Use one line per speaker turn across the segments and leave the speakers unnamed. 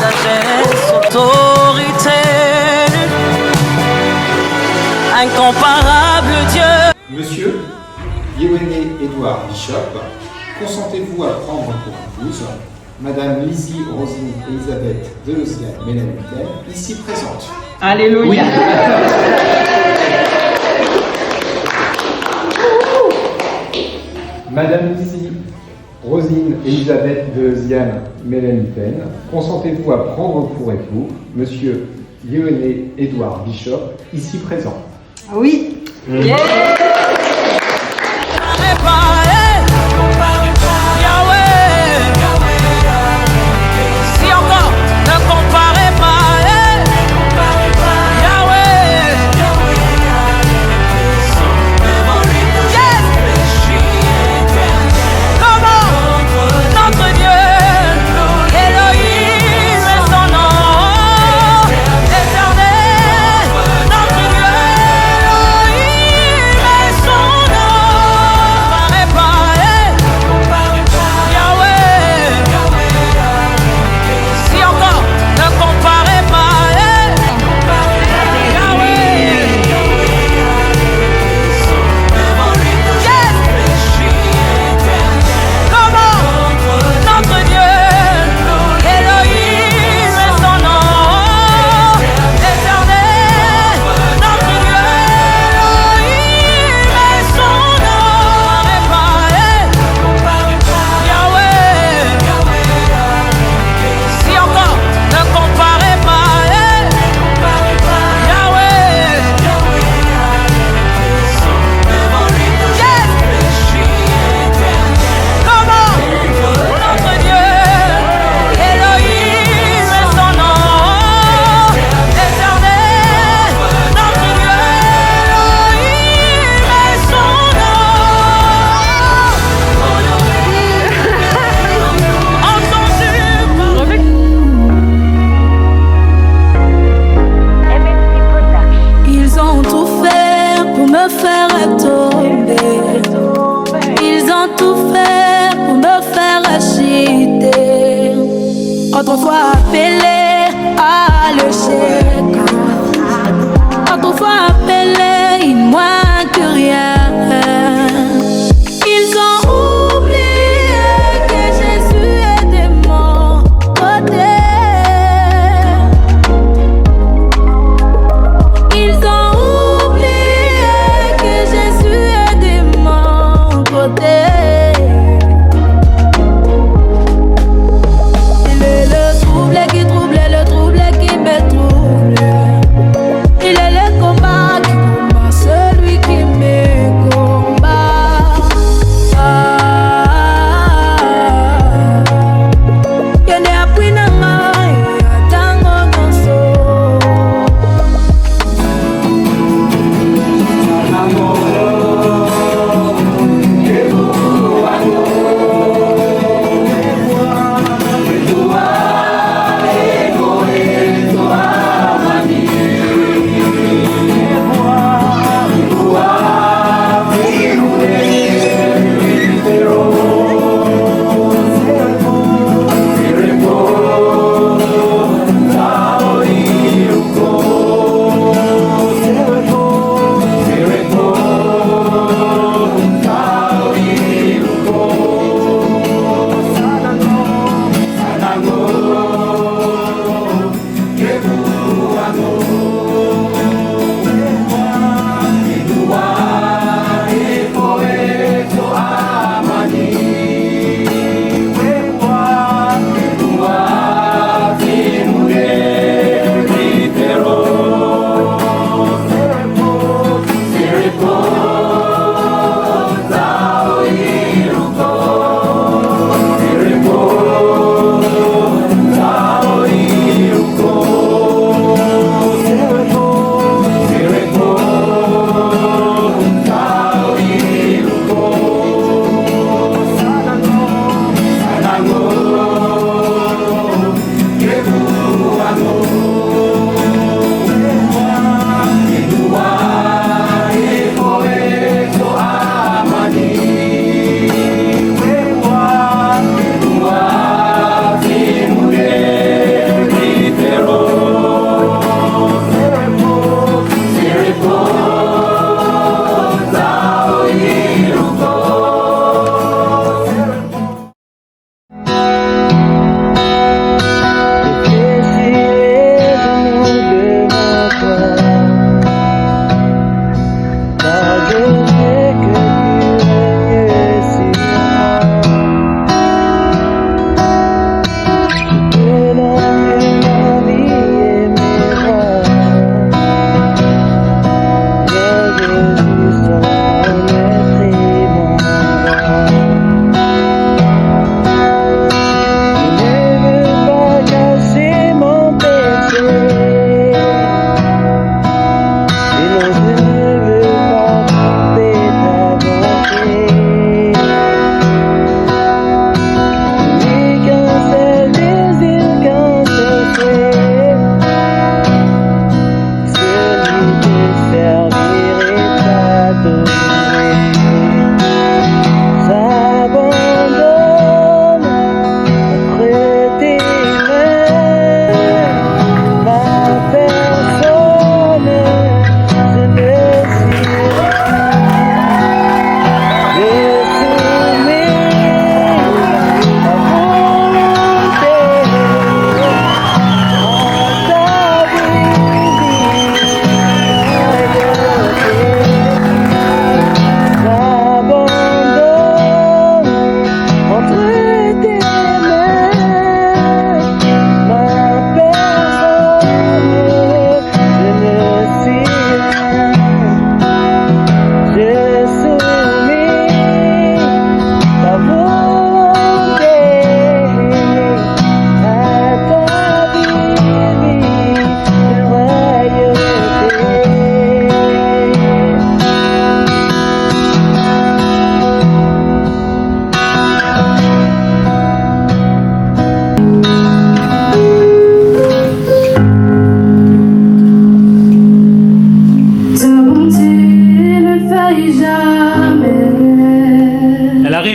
sagesse, autorité, incomparable Dieu.
Monsieur Yéwené Édouard Bishop, consentez-vous à prendre pour épouse Madame Lizzie Rosine Elisabeth Delosiane Ménamitaine, ici présente?
Alléluia.
Oui. Madame Lizzie Rosine Elisabeth Delosiane Ménamitaine, consentez-vous à prendre pour époux Monsieur Yéwené Édouard Bishop, ici présent?
Oui.
Yeah.
Autrefois appelé à l'échec, autrefois appelé il moins que rien. Ils ont oublié que Jésus est de mon côté. Ils ont oublié que Jésus est de mon côté. Le trouble qui me trouble. Il est le combat qui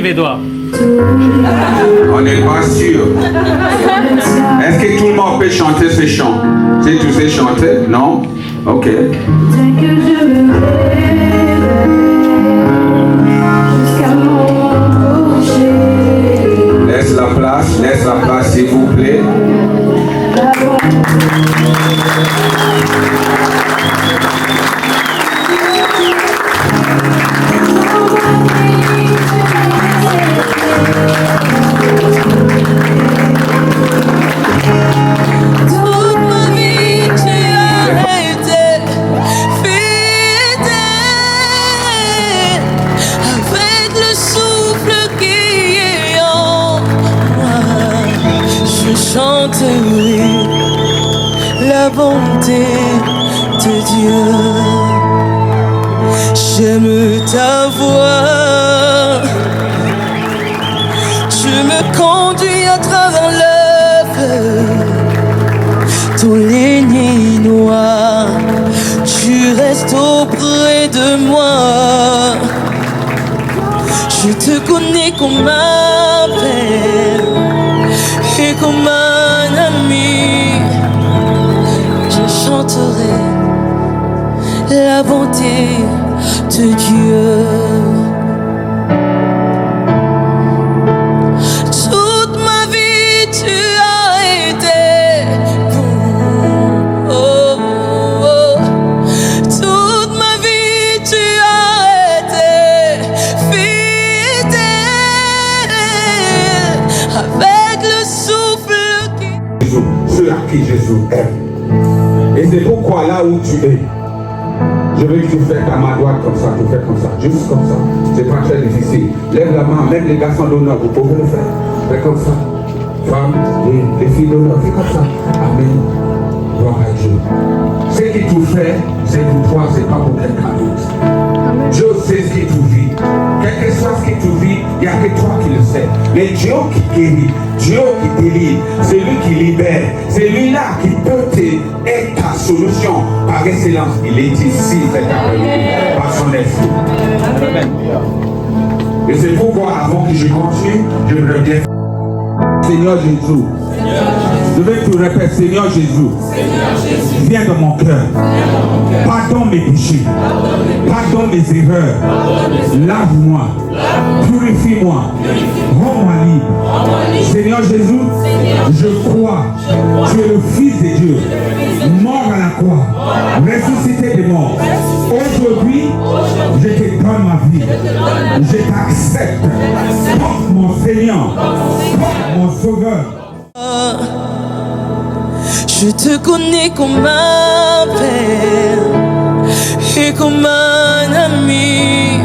arrive, Edouard.
On n'est pas sûr. Est-ce que tout le monde peut chanter ce chant? Si tu sais chanter, non? Ok. Laisse la place s'il vous plaît.
Toute ma vie tu as été fidèle. Avec le souffle qui est en moi, je chanterai la bonté de Dieu. J'aime ta voix, tu me conduis à travers le feu. Ton lignes noir, tu restes auprès de moi. Je te connais comme un père et comme un ami. Je chanterai la bonté de Dieu. Toute ma vie tu as été bon. Oh, oh, oh. Toute ma vie tu as été fidèle. Avec le souffle qui...
Ceux à qui Jésus aime. Et c'est pourquoi là où tu es, je veux que tu fasses ta main droite comme ça, tu fais comme ça, juste comme ça. C'est pas très difficile. Lève la main, même les garçons d'honneur, vous pouvez le faire. Fais comme ça. Femmes, les filles d'honneur, fais comme ça. Amen. Gloire à Dieu. Ce qui tout fait, c'est pour toi, c'est pas pour quelqu'un d'autre. Dieu sait ce qui tout vit. Quel que soit ce qui tout vit, il n'y a que toi qui le sais. Mais Dieu qui guérit, Dieu qui délivre, c'est lui qui libère. C'est lui-là qui peut être ta solution par excellence. Il est ici, cet après-midi, par son esprit. Et c'est pourquoi, avant que je continue, je me bien. Seigneur Jésus, je veux que tu répètes, Seigneur Jésus, viens dans mon cœur, pardonne mes péchés, pardonne mes erreurs, lave-moi, purifie-moi, rends-moi libre. Seigneur Jésus, je crois, tu es le Fils de Dieu, mort à la croix, ressuscité des morts. Aujourd'hui, je te donne ma vie, je t'accepte, porte mon Seigneur, porte mon Sauveur.
Je te connais comme un père et comme un ami.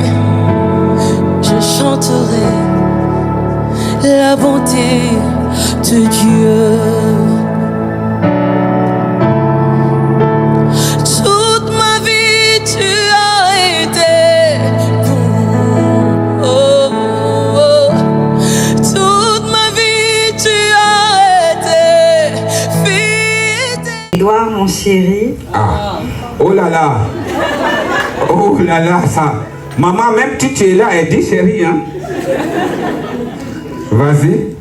Je chanterai la bonté de Dieu. Toute ma vie tu as été bon. Oh, oh, oh. Toute ma vie tu as été fidèle.
Edouard, mon chéri.
Ah. Oh là là, ça. Maman, même tu es là, elle dit chérie, hein. Vas-y.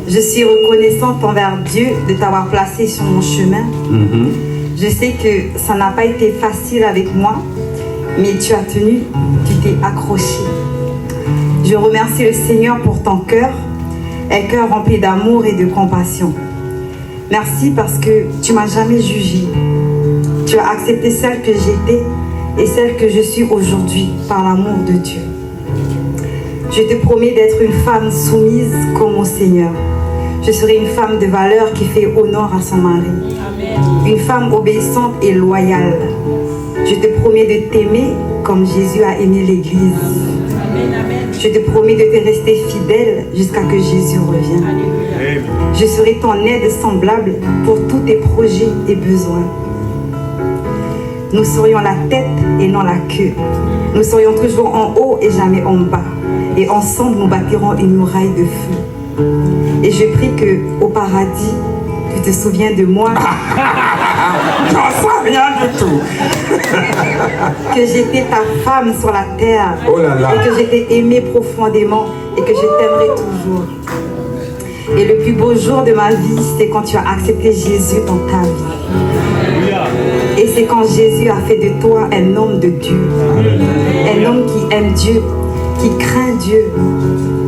Je suis reconnaissante envers Dieu de t'avoir placé sur mon chemin. Je sais que ça n'a pas été facile avec moi, mais tu as tenu, tu t'es accroché. Je remercie le Seigneur pour ton cœur, un cœur rempli d'amour et de compassion. Merci parce que tu m'as jamais jugée. Tu as accepté celle que j'étais et celle que je suis aujourd'hui par l'amour de Dieu. Je te promets d'être une femme soumise comme au Seigneur. Je serai une femme de valeur qui fait honneur à son mari. Une femme obéissante et loyale. Je te promets de t'aimer comme Jésus a aimé l'Église. Je te promets de te rester fidèle jusqu'à que Jésus revienne. Je serai ton aide semblable pour tous tes projets et besoins. Nous serions la tête et non la queue. Nous serions toujours en haut et jamais en bas. Et ensemble, nous bâtirons une muraille de feu. Et je prie qu'au paradis, Tu te souviens de moi.
J'en sais rien du tout.
Que j'étais ta femme sur la terre.
Oh là là.
Et que je t'ai aimé profondément et que je t'aimerai toujours. Et le plus beau jour de ma vie, c'est quand tu as accepté Jésus dans ta vie. Et c'est quand Jésus a fait de toi un homme de Dieu. Un homme qui aime Dieu, qui craint Dieu.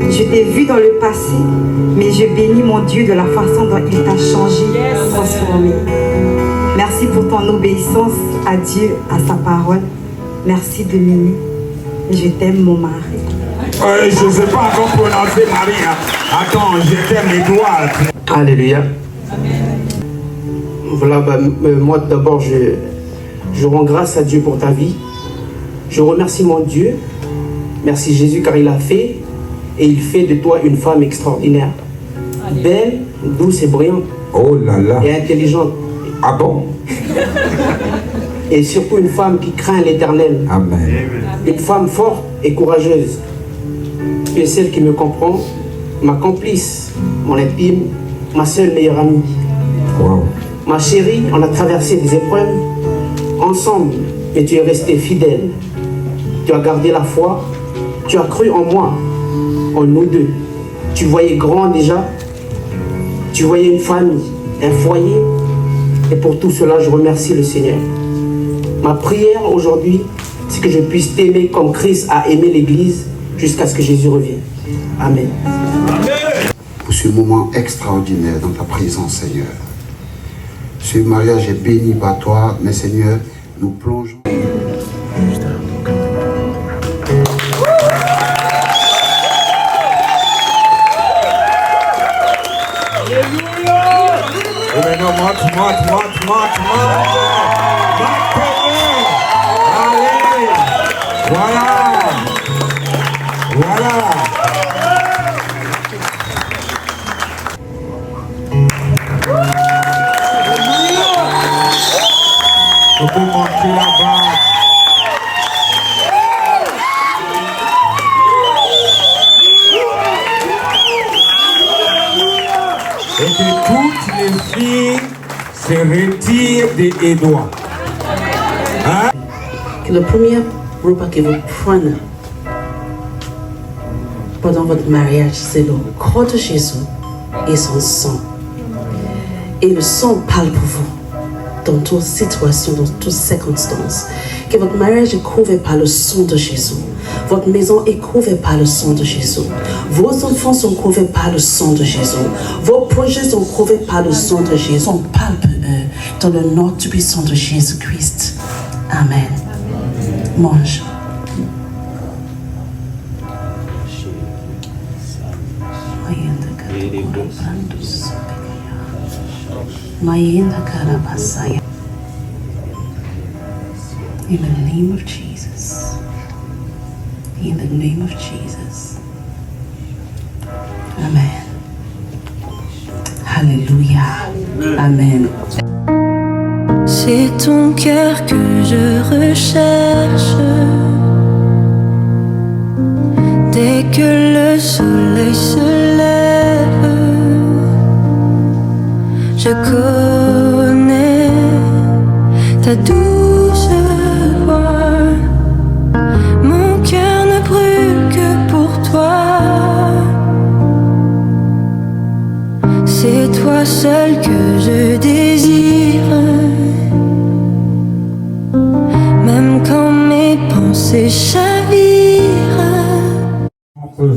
Je t'ai vu dans le passé, mais je bénis mon Dieu de la façon dont il t'a changé, transformé. Merci pour ton obéissance à Dieu, à sa parole. Merci de m'aimer. Je t'aime, mon mari.
Je ne sais pas encore prononcer Marie. Attends, je t'aime Edouard.
Alléluia. Voilà, moi d'abord, je rends grâce à Dieu pour ta vie. Je remercie mon Dieu. Merci Jésus car il a fait et il fait de toi une femme extraordinaire. Belle, douce et brillante.
Oh là là.
Et intelligente.
Ah bon?
Et surtout une femme qui craint l'Éternel.
Amen.
Une femme forte et courageuse. Tu es celle qui me comprend, ma complice, mon intime, ma seule meilleure amie.
Wow.
Ma chérie, on a traversé des épreuves ensemble, mais tu es restée fidèle. Tu as gardé la foi, tu as cru en moi, en nous deux. Tu voyais grand déjà, tu voyais une famille, un foyer, et pour tout cela, je remercie le Seigneur. Ma prière aujourd'hui, c'est que je puisse t'aimer comme Christ a aimé l'Église jusqu'à ce que Jésus revienne. Amen.
Pour ce moment extraordinaire dans ta présence, Seigneur. Ce mariage est béni par toi, mais Seigneur, nous plongeons.
Maintenant, monte. Allez. Voilà. On peut monter là-bas. Et que toutes les filles se retirent d'Édouard. Hein?
Que le premier repas que vous prenez pendant votre mariage, c'est le corps de Jésus et son sang. Et le sang parle pour vous dans toute situation, dans toutes circonstances. Que votre mariage est couvert par le sang de Jésus. Votre maison est couverte par le sang de Jésus. Vos enfants sont couverts par le sang de Jésus. Vos projets sont couverts par le sang de Jésus. On parle pour eux dans le nom tout puissant de Jésus-Christ. Amen. Mange. In the name of Jesus. In the name of Jesus. Amen. Alléluia. Amen.
C'est ton cœur que je recherche. Dès que le soleil se lève, je connais ta douce voix. Mon cœur ne brûle que pour toi. C'est toi seul que je désire. Même quand mes pensées chavirent.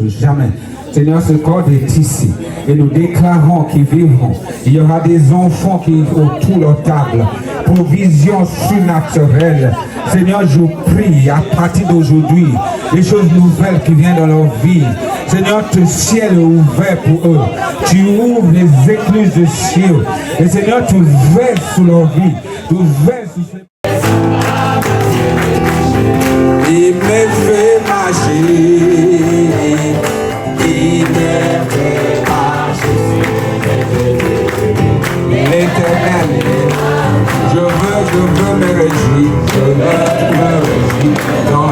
Jamais. Seigneur, ce corps est ici et nous déclarons qu'ils vivront. Il y aura des enfants qui autour de leur table. Provision surnaturelle. Seigneur, je prie à partir d'aujourd'hui, les choses nouvelles qui viennent dans leur vie. Seigneur, le ciel est ouvert pour eux. Tu ouvres les écluses du ciel. Et Seigneur, tu verses sur leur vie. Tu verses sur ces... Il me fait marcher. Il me fait marcher. L'Éternel, je veux me réjouir. Je veux me réjouir dans...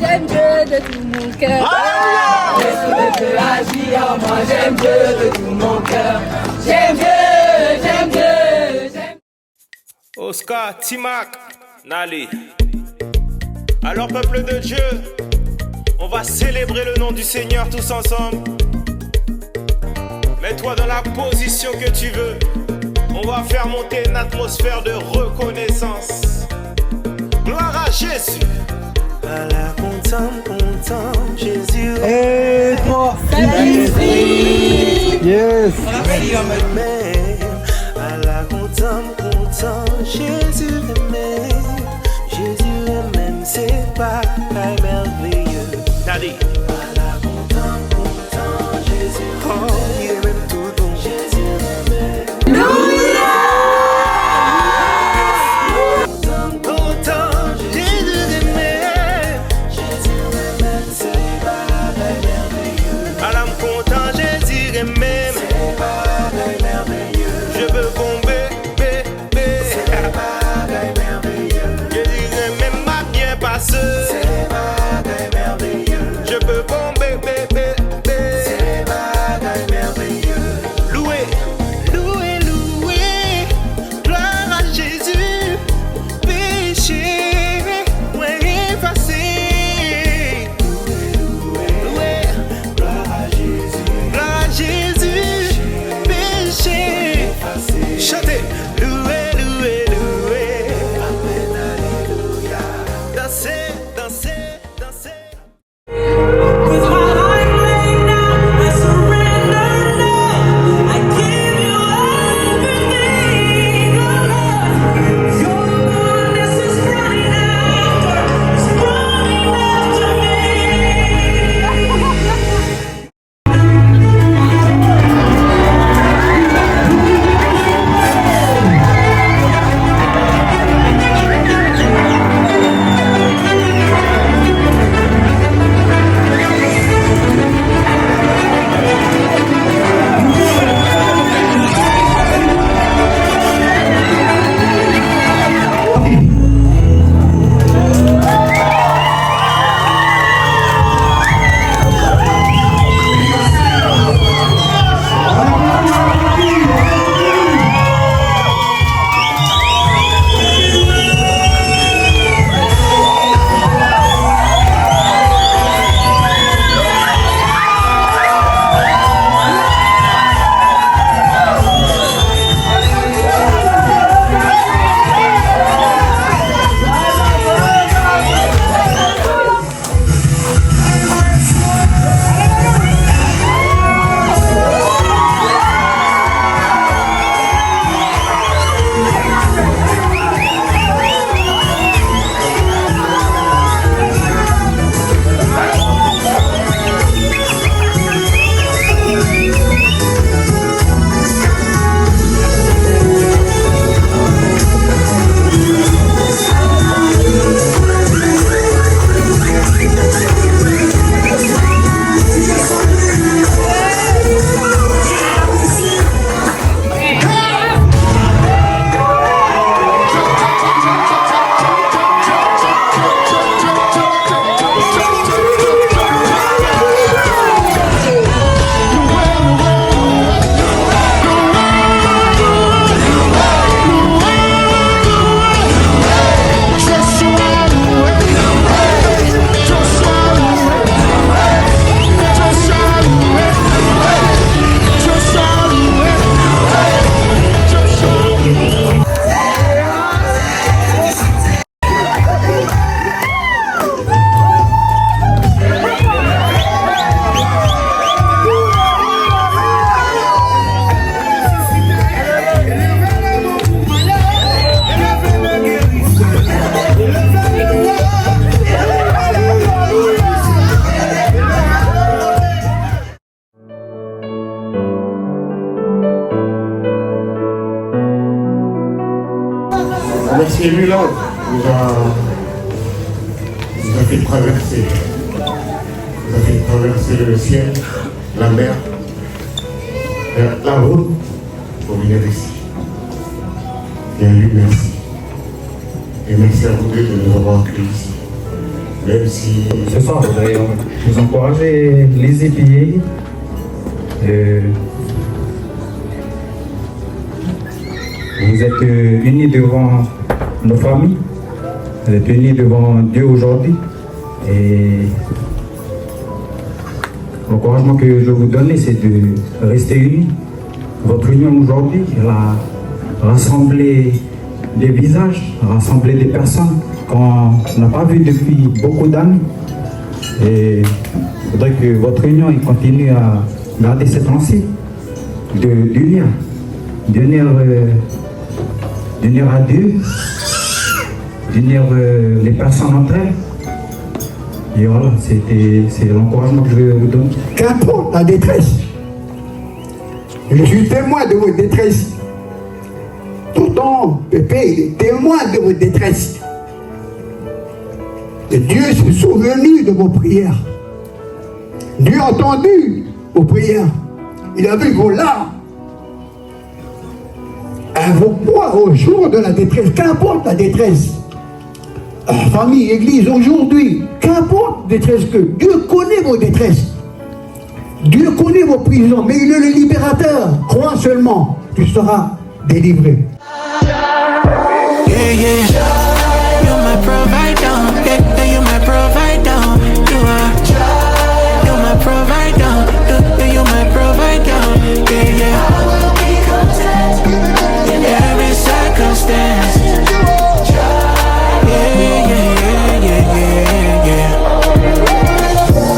J'aime Dieu de tout mon cœur. Jésus agit en moi, j'aime Dieu de tout mon cœur. J'aime Dieu, j'aime Dieu, j'aime.
Oscar, Timac, Nali. Alors peuple de Dieu, on va célébrer le nom du Seigneur tous ensemble. Mets-toi dans la position que tu veux. On va faire monter une atmosphère de reconnaissance. Gloire à Jésus. Allah content, Jésus
Et 3. Yes.
Allah content, Jésus est même, c'est pas merveilleux. Daddy. Allah content, Jésus oh, il est même tout bon. Jésus est même.
Merci Milan, nous a fait traverser. Nous a fait traverser le ciel, la mer, la route pour venir ici. Bien lui, merci. Et merci à vous deux de nous avoir accueillis ici. Même si...
Ce soir, je voudrais vous encourager les épillés. Vous êtes unis devant nos familles, vous êtes unis devant Dieu aujourd'hui. Et l'encouragement que je vous donne, c'est de rester unis. Votre union aujourd'hui, elle a rassemblé des visages, rassemblé des personnes, qu'on n'a pas vu depuis beaucoup d'années. Et il faudrait que votre réunion il continue à garder cette lancée d'unir à Dieu, d'unir les personnes entre elles. Et voilà, c'est l'encouragement que je vais vous donner.
Qu'importe la détresse, je suis témoin de votre détresse. Tonton Pépé, il est témoin de votre détresse. Et Dieu s'est souvenu de vos prières. Dieu a entendu vos prières. Il a vu vos larmes. Vos poids au jour de la détresse. Qu'importe la détresse. Famille, église, aujourd'hui, qu'importe la détresse que Dieu connaît vos détresses. Dieu connaît vos prisons, mais il est le libérateur. Crois seulement, tu seras délivré.
Yeah, yeah. You're my provider. Yeah, you're my provider. You're my provider. You're my provider. Yeah, yeah. In every circumstance. Yeah, yeah, yeah, yeah, yeah.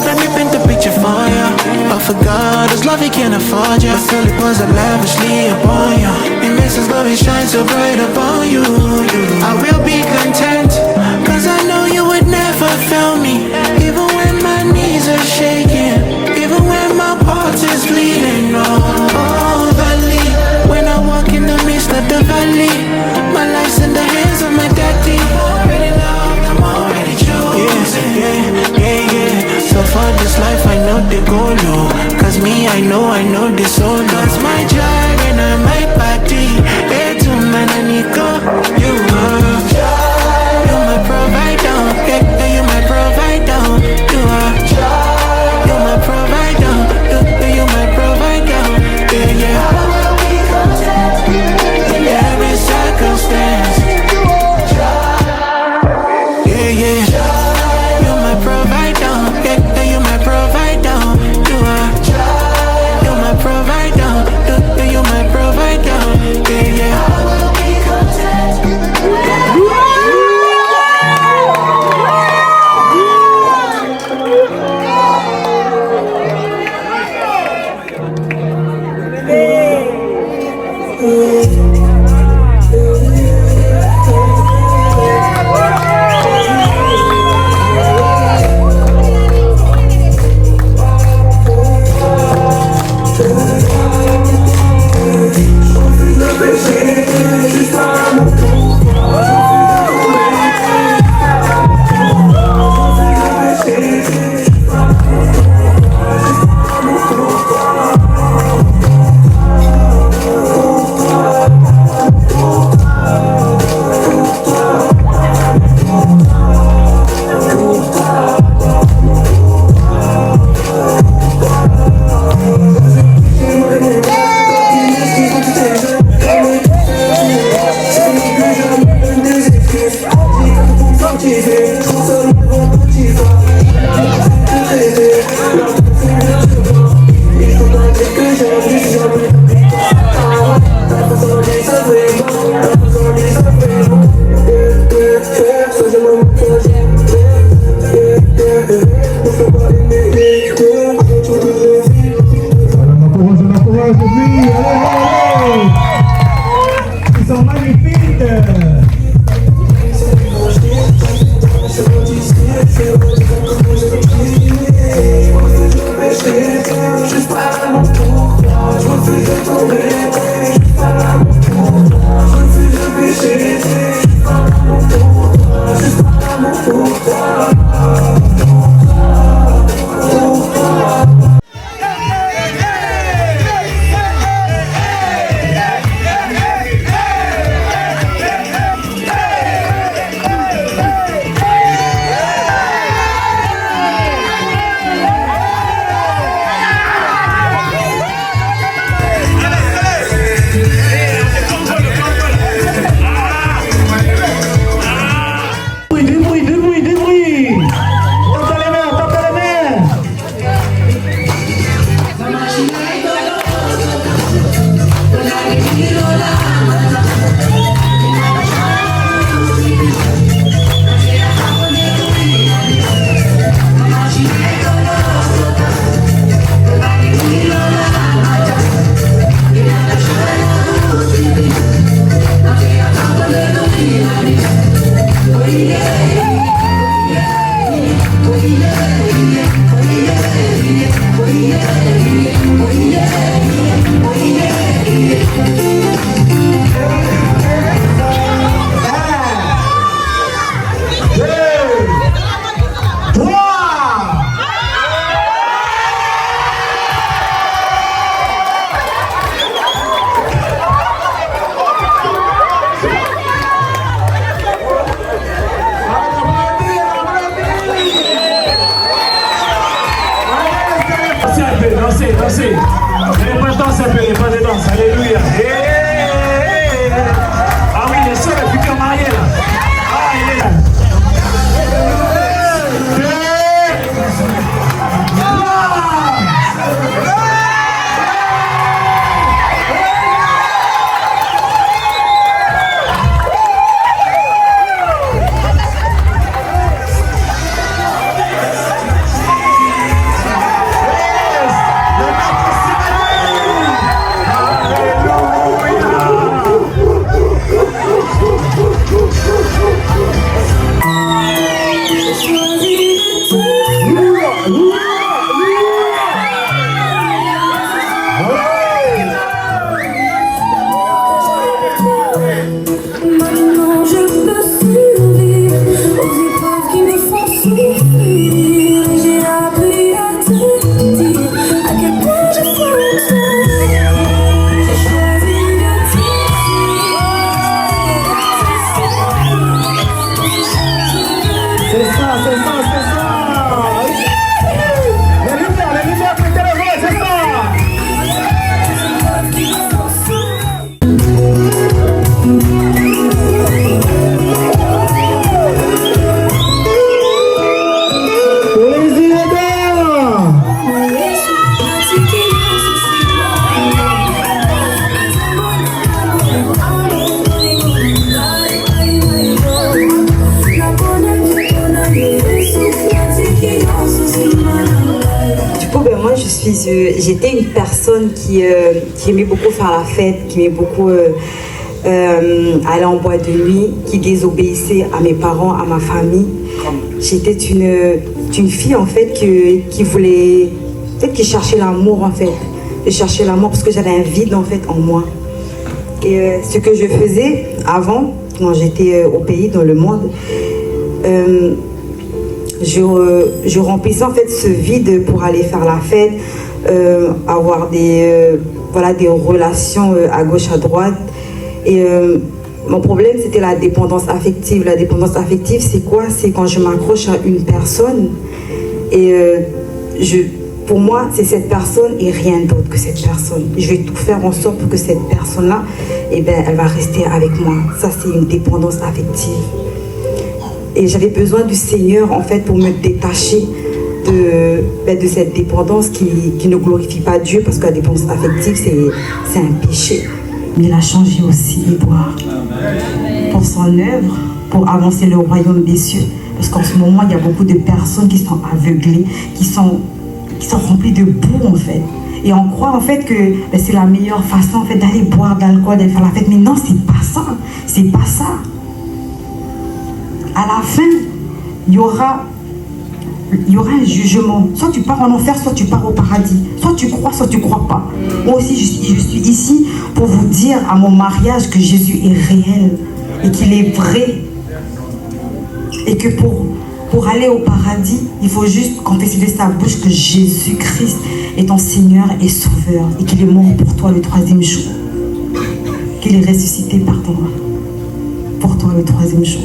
Let me paint the picture for ya. But for God, His love He can't afford ya. Fill it was lavishly upon ya. It makes His love shine so bright upon you. I will be content, cause I know you would never fail me. Even when my knees are shaking, even when my heart is bleeding. Oh, valley, when I walk in the midst of the valley, my life's in the hands of my daddy. I'm already loved, I'm already chosen. Yeah, yeah, yeah. So for this life I know the goal, cause me I know the soul. Cause my joy and my body, it's man I need go. You are, you're my provider. Yeah, you're my provider. You are, you're my provider. You're my provider. Yeah, yeah. In every circumstance. Yeah, yeah. You're my provider. Yeah, you're my provider. You are, you're my provider. You're my provider. Yeah, yeah.
Ils sont magnifiques.
j'étais une personne qui aimait beaucoup faire la fête, qui aimait beaucoup aller en boîte de nuit, qui désobéissait à mes parents, à ma famille. J'étais une fille en fait qui voulait, peut-être qui cherchait l'amour en fait. Je cherchais l'amour parce que j'avais un vide en fait en moi. Et ce que je faisais avant, quand j'étais au pays, dans le monde, je remplissais en fait ce vide pour aller faire la fête, avoir des relations à gauche, à droite. Et mon problème, c'était la dépendance affective. La dépendance affective, c'est quoi? C'est quand je m'accroche à une personne et pour moi, c'est cette personne et rien d'autre que cette personne. Je vais tout faire en sorte pour que cette personne-là, elle va rester avec moi. Ça, c'est une dépendance affective. Et j'avais besoin du Seigneur, en fait, pour me détacher de cette dépendance qui ne glorifie pas Dieu, parce que la dépendance affective, c'est un péché. Mais il a changé aussi Édouard pour son œuvre, pour avancer le royaume des cieux. Parce qu'en ce moment, il y a beaucoup de personnes qui sont aveuglées, qui sont remplies de boue, en fait. Et on croit, en fait, que c'est la meilleure façon, en fait, d'aller boire de l'alcool, d'aller faire la fête. Mais non, c'est pas ça. C'est pas ça. À la fin, il y aura un jugement. Soit tu pars en enfer, soit tu pars au paradis. Soit tu crois, soit tu crois pas. Moi aussi, je suis ici pour vous dire à mon mariage que Jésus est réel et qu'il est vrai. Et que pour aller au paradis, il faut juste confesser de sa bouche que Jésus-Christ est ton Seigneur et Sauveur et qu'il est mort pour toi le 3e jour. Qu'il est ressuscité, pour toi le 3e jour.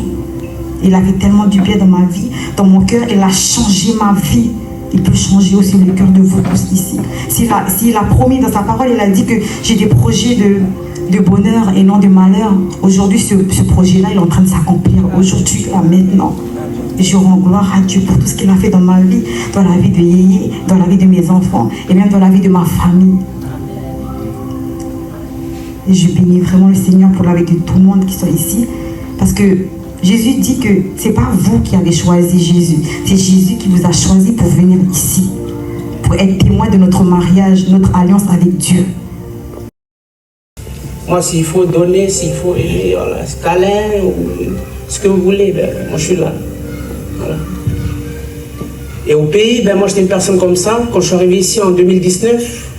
Il a fait tellement du bien dans ma vie, dans mon cœur, il a changé ma vie. Il peut changer aussi le cœur de vous tous ici. S'il a promis dans sa parole, il a dit que j'ai des projets de bonheur et non de malheur. Aujourd'hui, ce projet-là, il est en train de s'accomplir. Aujourd'hui, là, maintenant. Et je rends gloire à Dieu pour tout ce qu'il a fait dans ma vie, dans la vie de Yéyé, dans la vie de mes enfants et même dans la vie de ma famille. Et je bénis vraiment le Seigneur pour la vie de tout le monde qui sont ici. Parce que Jésus dit que ce n'est pas vous qui avez choisi Jésus, c'est Jésus qui vous a choisi pour venir ici, pour être témoin de notre mariage, notre alliance avec Dieu.
Moi, s'il faut donner, s'il faut voilà, ce câlin ou ce que vous voulez, moi je suis là. Voilà. Et au pays, moi j'étais une personne comme ça. Quand je suis arrivé ici en 2019,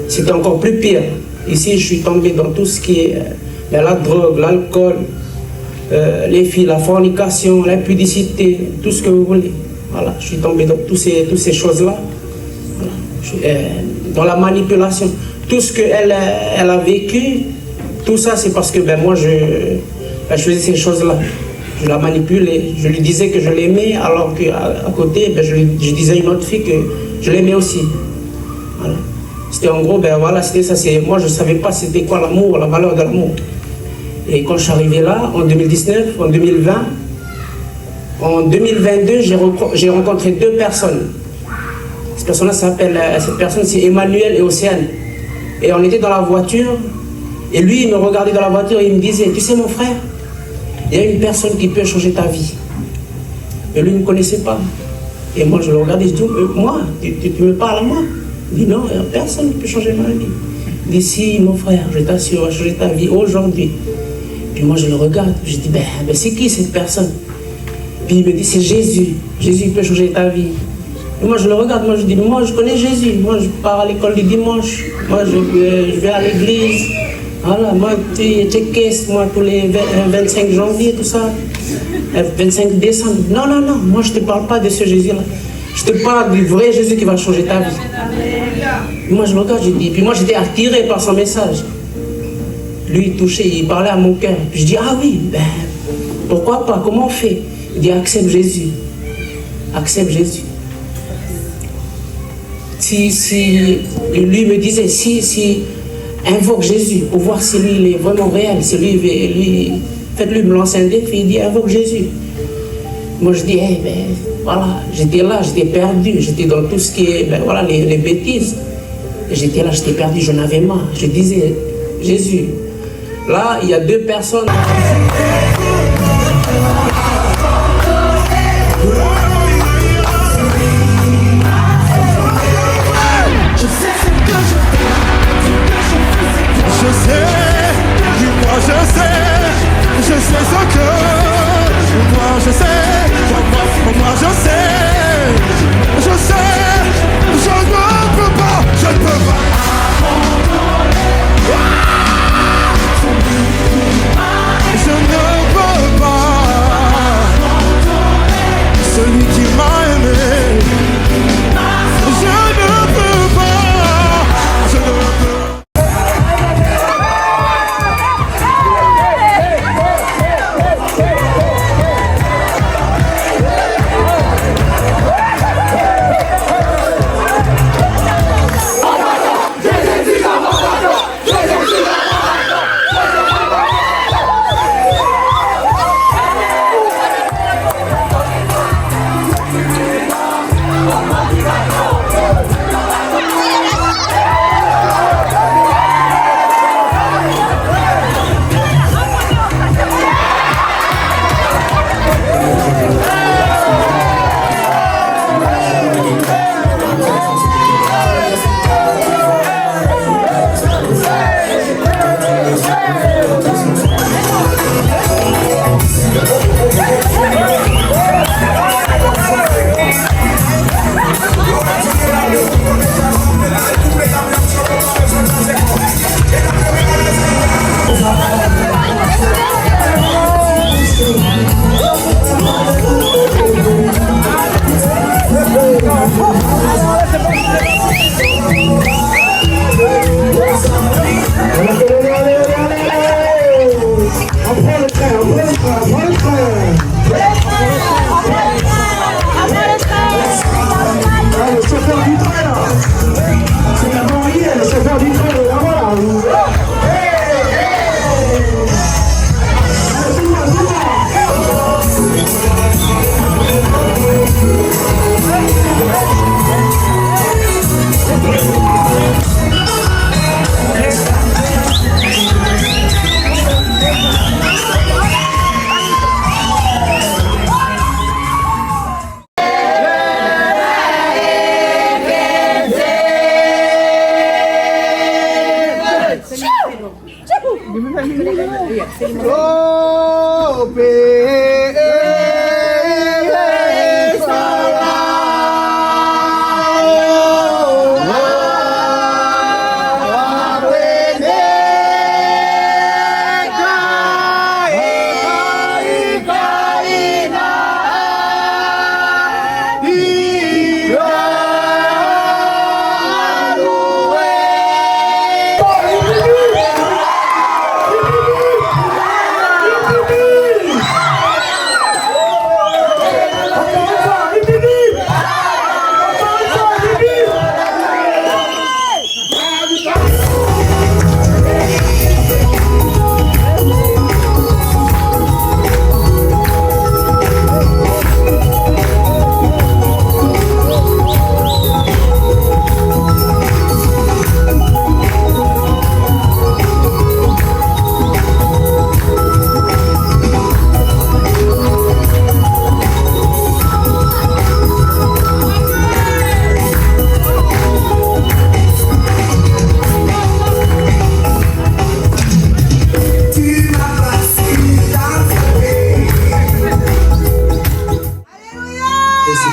c'était encore plus pire. Ici, je suis tombé dans tout ce qui est la drogue, l'alcool, les filles, la fornication, l'impudicité, tout ce que vous voulez. Voilà, je suis tombé dans toutes ces choses-là. Voilà. Dans la manipulation. Tout ce qu'elle a vécu, tout ça, c'est parce que moi, je faisais ces choses-là. Je la manipulais. Je lui disais que je l'aimais, alors qu'à côté, je disais à une autre fille que je l'aimais aussi. Voilà. C'était en gros, voilà, c'était ça. Moi, je ne savais pas c'était quoi l'amour, la valeur de l'amour. Et quand je suis arrivé là, en 2019, en 2020, en 2022, j'ai rencontré 2 personnes. Cette personne, c'est Emmanuel et Océane. Et on était dans la voiture, et lui, il me regardait dans la voiture et il me disait, tu sais mon frère, il y a une personne qui peut changer ta vie. Mais lui, il ne me connaissait pas. Et moi, je le regardais, je dis, moi, tu me parles à moi? Il dit, non, il n'y a personne qui peut changer ma vie. Il dit, si, mon frère, je t'assure, on va changer ta vie aujourd'hui. Puis moi, je le regarde, je dis, c'est qui cette personne? Puis il me dit, c'est Jésus. Jésus peut changer ta vie. Et moi, je le regarde, moi, je dis, moi, je connais Jésus. Moi, je pars à l'école du dimanche. Moi, je vais à l'église. Voilà, moi, tu caisses, moi, tous les 25 janvier, tout ça. 25 décembre. Non, non, non, moi, je ne te parle pas de ce Jésus-là. Je te parle du vrai Jésus qui va changer ta vie. Et moi, je le regarde, je dis, puis moi, j'étais attiré par son message. Lui, il touchait, il parlait à mon cœur. Puis je dis, ah oui, pourquoi pas, comment on fait? Il dit, accepte Jésus. Accepte Jésus. Lui me disait, si invoque Jésus pour voir si lui il est vraiment réel, si lui faites-lui me lancer un défi, il dit invoque Jésus. Moi je dis, voilà, j'étais là, j'étais perdu, j'étais dans tout ce qui est, voilà, les bêtises. J'étais là, j'étais perdu, j'en avais marre. Je disais, Jésus, là, il y a 2 personnes.
sais ce que moi je sais, moi je sais, je ne peux pas, je ne peux pas. Je ne peux pas. Celui qui m'a aimé, je ne peux pas, je ne peux pas.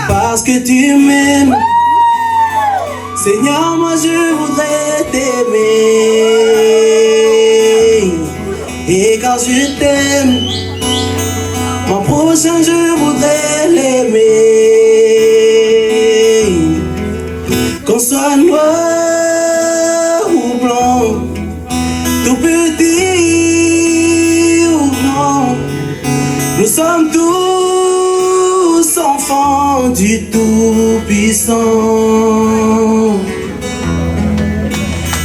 Parce que tu m'aimes, Seigneur, moi je voudrais t'aimer. Et quand je t'aime, mon prochain je voudrais l'aimer. Qu'on soit noir ou blanc, tout petit ou grand, nous sommes tous enfants du Tout-Puissant.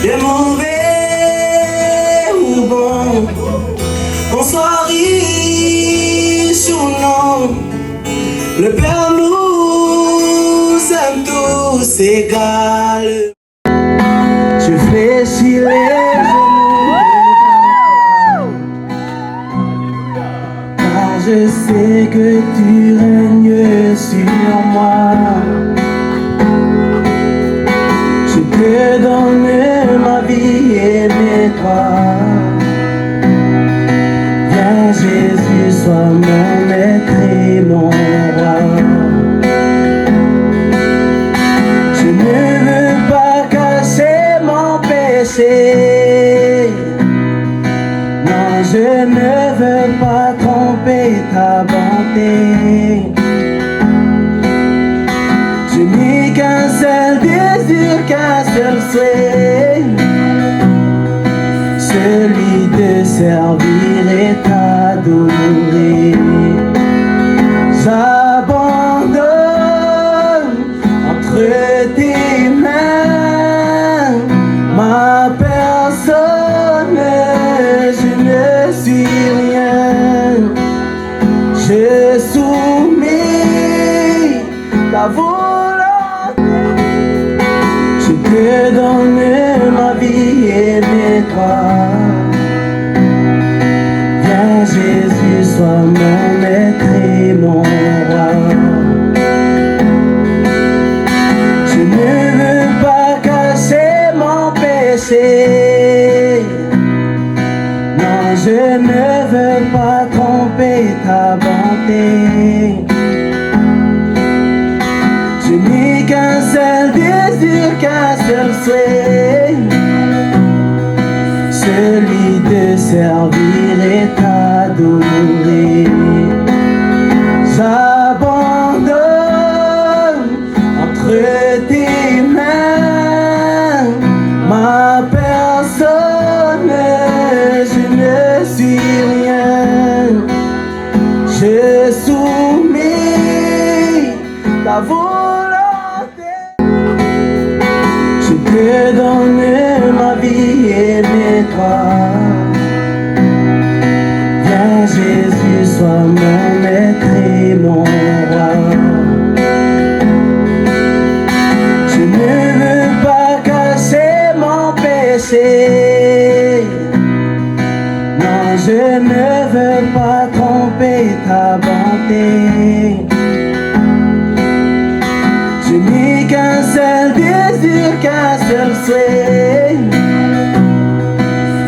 Bien mauvais ou bon, qu'on soit riche ou non, le Père nous aime tous égal. Je fléchis les genoux, car je sais que tu règnes sur moi. Je te donne ma vie et mes toi. Viens Jésus. sois mon maître et mon roi. Je ne veux pas cacher mon péché. Non, je ne veux pas tromper ta bonté. Je n'ai qu'un seul désir, qu'un seul souhait, celui de servir et t'adorer. J'abandonne entre tes mains ma personne, je ne suis rien. Je soumets ta volonté. Je te donne ma vie et mes droits. Viens Jésus, sois mon maître et mon roi. Je ne veux pas cacher mon péché. Non, je ne veux pas tromper ta bonté. Je n'ai qu'un seul désir, qu'un seul souhait, celui de servir et t'adorer. J'abandonne entre tes mains ma personne, je ne suis rien. Je soumets ta volonté. Je te donne ma vie et mes droits. Viens Jésus, sois mon maître et mon roi. Je ne veux pas cacher mon péché. Non, je ne veux pas tromper ta bonté. Je n'ai qu'un seul désir, qu'un seul souhait,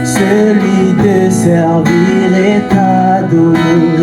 celui de servir et t'adorer.